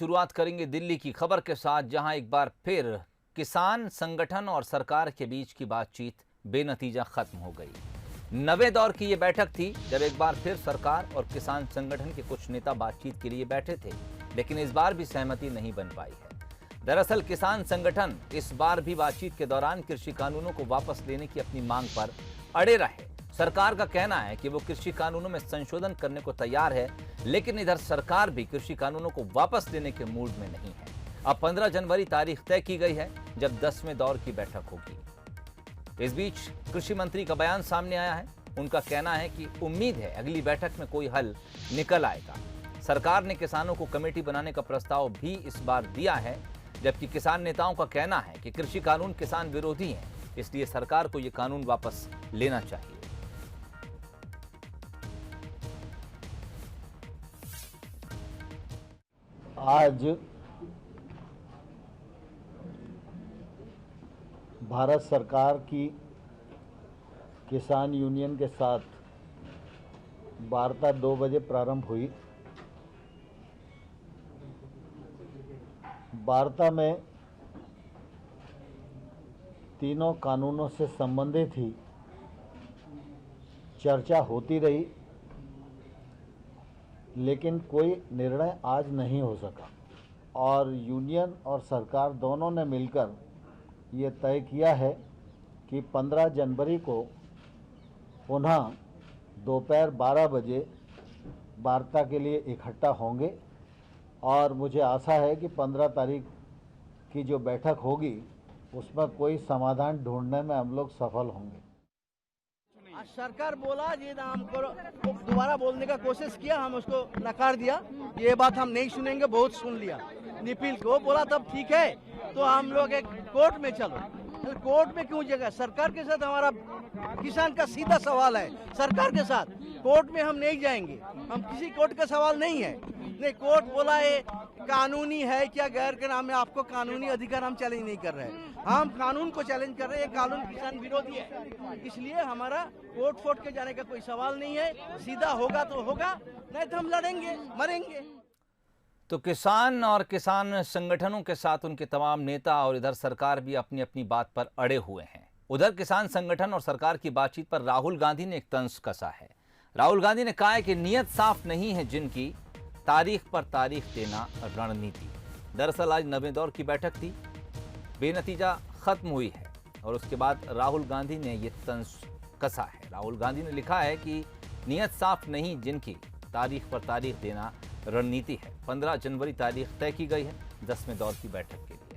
शुरुआत करेंगे दिल्ली की खबर के साथ, जहां एक बार फिर किसान संगठन और सरकार के बीच की बातचीत बेनतीजा खत्म हो गई। नवे दौर की यह बैठक थी जब एक बार फिर सरकार और किसान संगठन के कुछ नेता बातचीत के लिए बैठे थे, लेकिन इस बार भी सहमति नहीं बन पाई है। दरअसल किसान संगठन इस बार भी बातचीत के दौरान कृषि कानूनों को वापस लेने की अपनी मांग पर अड़े रहे। सरकार का कहना है कि वो कृषि कानूनों में संशोधन करने को तैयार है, लेकिन इधर सरकार भी कृषि कानूनों को वापस लेने के मूड में नहीं है। अब 15 जनवरी तारीख तय की गई है जब 10वें दौर की बैठक होगी। इस बीच कृषि मंत्री का बयान सामने आया है। उनका कहना है कि उम्मीद है अगली बैठक में कोई हल निकल आएगा। सरकार ने किसानों को कमेटी बनाने का प्रस्ताव भी इस बार दिया है, जबकि किसान नेताओं का कहना है कि कृषि कानून किसान विरोधी हैं, इसलिए सरकार को यह कानून वापस लेना चाहिए। आज भारत सरकार की किसान यूनियन के साथ वार्ता 2 बजे प्रारंभ हुई। वार्ता में तीनों कानूनों से संबंधित ही चर्चा होती रही, लेकिन कोई निर्णय आज नहीं हो सका और यूनियन और सरकार दोनों ने मिलकर ये तय किया है कि 15 जनवरी को पुनः दोपहर 12 बजे वार्ता के लिए इकट्ठा होंगे और मुझे आशा है कि 15 तारीख की जो बैठक होगी उसमें कोई समाधान ढूंढने में हम लोग सफल होंगे। सरकार बोला ये हमको दोबारा बोलने का कोशिश किया, हम उसको नकार दिया। ये बात हम नहीं सुनेंगे, बहुत सुन लिया। निपिल को बोला तब ठीक है, तो हम लोग एक कोर्ट में चलो। कोर्ट में क्यों जगह? सरकार के साथ हमारा किसान का सीधा सवाल है, सरकार के साथ कोर्ट में हम नहीं जाएंगे। हम किसी कोर्ट का सवाल नहीं है। नहीं, कोर्ट बोला है कानूनी है क्या गैर के नाम में आपको कानूनी अधिकार हम चैलेंज नहीं कर रहे हैं, हम कानून को चैलेंज कर रहे हैं। कानून किसान विरोधी है, इसलिए हमारा कोर्ट फोर्ट के जाने का कोई सवाल नहीं है। सीधा होगा तो होगा, नहीं तो हम लड़ेंगे, मरेंगे। तो किसान और किसान संगठनों के साथ उनके तमाम नेता और इधर सरकार भी अपनी अपनी बात पर अड़े हुए हैं। उधर किसान संगठन और सरकार की बातचीत पर राहुल गांधी ने एक तंज कसा है। राहुल गांधी ने कहा है कि नीयत साफ नहीं है जिनकी, तारीख पर तारीख देना रणनीति। दरअसल आज 9वें दौर की बैठक थी, बेनतीजा खत्म हुई है और उसके बाद राहुल गांधी ने यह तंज कसा है। राहुल गांधी ने लिखा है कि नीयत साफ नहीं जिनकी, तारीख पर तारीख देना रणनीति है। 15 जनवरी तारीख तय की गई है 10वें दौर की बैठक के लिए।